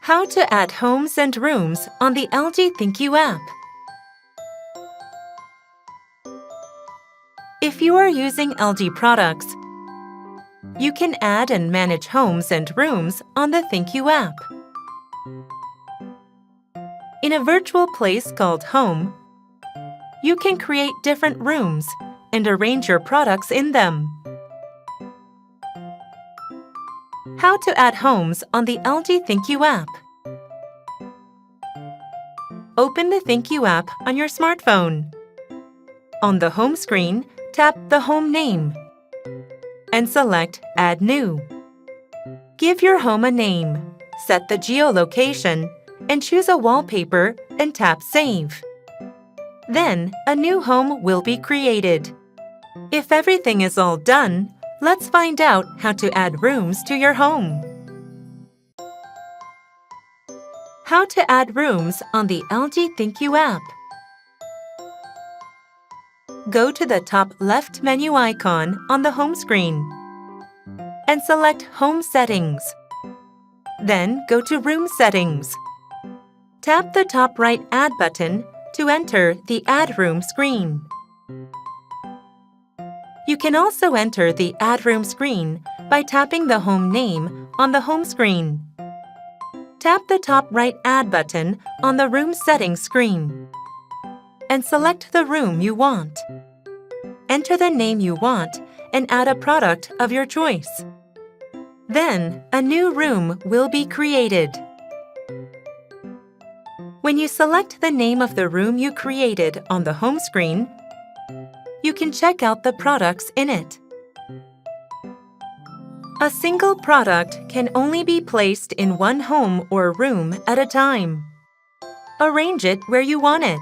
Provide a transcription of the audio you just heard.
How to add homes and rooms on the LG ThinQ app. If you are using LG products, you can add and manage homes and rooms on the ThinQ app. In a virtual place called Home, you can create different rooms and arrange your products in them. How to add homes on the LG ThinQ app. Open the ThinQ app on your smartphone. On the home screen, tap the home name and select Add New. Give your home a name, set the geolocation, and choose a wallpaper and tap Save. Then, a new home will be created. If everything is all done, let's find out how to add rooms to your home. How to add rooms on the LG ThinQ app. Go to the top left menu icon on the home screen and select Home Settings. Then go to Room Settings. Tap the top right Add button to enter the Add Room screen. You can also enter the Add Room screen by tapping the home name on the home screen. Tap the top right Add button on the Room Settings screen and select the room you want. Enter the name you want and add a product of your choice. Then, a new room will be created. When you select the name of the room you created on the home screen, you can check out the products in it. A single product can only be placed in one home or room at a time. Arrange it where you want it.